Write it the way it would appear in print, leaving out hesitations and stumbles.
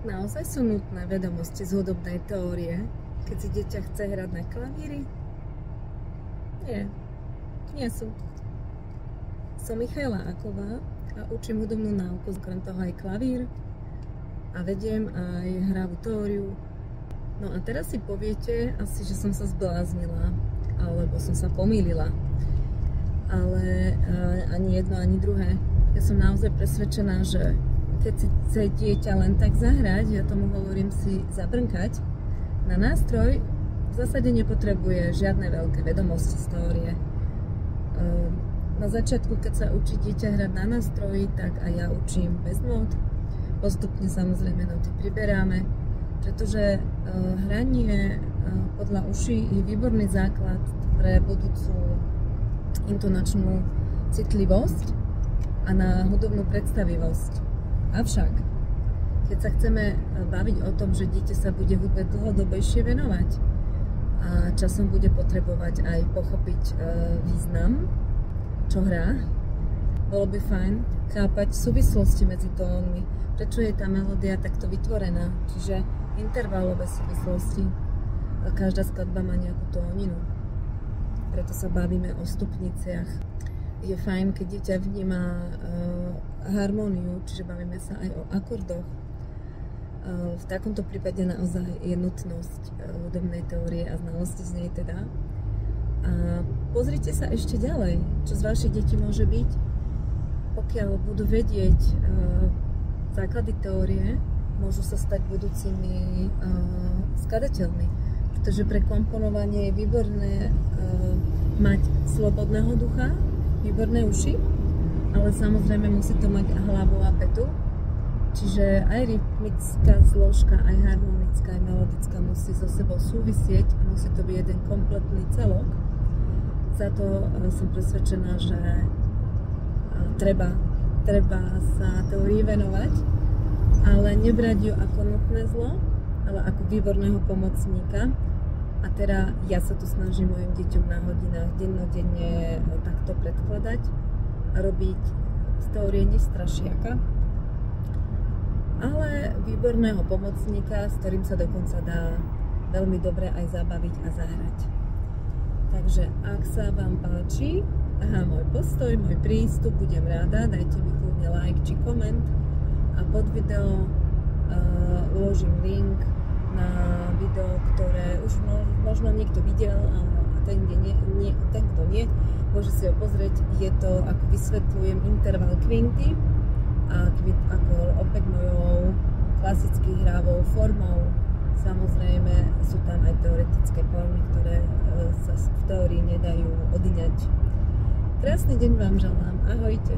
Naozaj sú nutné vedomosti z hudobnej teórie, keď si dieťa chce hrať na klavíri? Nie, nie sú. Som Michaela Aková a učím hudobnú náuku, okrem toho aj klavír a vediem aj hravú teóriu. No a teraz si poviete asi, že som sa zbláznila, alebo som sa pomýlila. Ale ani jedno, ani druhé. Ja som naozaj presvedčená, že keď si chce dieťa len tak zahrať, ja tomu hovorím si zabrnkať, na nástroj v zásade nepotrebuje žiadne veľké vedomosti z teórie. Na začiatku, keď sa učí dieťa hrať na nástroji, tak aj ja učím bez nót. Postupne samozrejme noty priberáme, pretože hranie podľa uší je výborný základ pre budúcu intonačnú citlivosť a na hudobnú predstavivosť. Avšak, keď sa chceme baviť o tom, že dieťa sa bude hudbe dlhodobejšie venovať a časom bude potrebovať aj pochopiť význam, čo hrá, bolo by fajn chápať súvislosti medzi tónmi, prečo je tá melódia takto vytvorená, čiže intervalové súvislosti. Každá skladba má nejakú tóninu, preto sa bavíme o stupniciach. Je fajn, keď dieťa vníma harmóniu, čiže bavíme sa aj o akordoch. V takomto prípade naozaj je nutnosť hudobnej teórie a znalosti z nej teda. A pozrite sa ešte ďalej, čo z vašich detí môže byť, pokiaľ budú vedieť základy teórie, môžu sa stať budúcimi skladateľmi, pretože pre komponovanie je výborné mať slobodného ducha, výborné uši, ale samozrejme musí to mať hlavu a petu, čiže aj rytmická zložka, aj harmonická, aj melodická musí so sebou súvisieť a musí to byť jeden kompletný celok. Za to som presvedčená, že treba sa teórii venovať, ale nebrať ju ako nutné zlo, ale ako výborného pomocníka. A teda ja sa tu snažím mojim deťom na hodinách dennodenne takto predkladať a robiť z teórie nestrašiaka, ale výborného pomocníka, s ktorým sa dokonca dá veľmi dobre aj zabaviť a zahrať. Takže ak sa vám páči môj postoj, môj prístup, budem rada, dajte mi kľudne like či koment a pod video uložím link na video, ktoré už možno niekto videl a ten, kto nie, môže si ho pozrieť. Je to, ako vysvetľujem interval kvinty a ako opäť mojou klasicky hravou formou. Samozrejme sú tam aj teoretické pojmy, ktoré sa v teórii nedajú odňať. Krásny deň vám želám. Ahojte.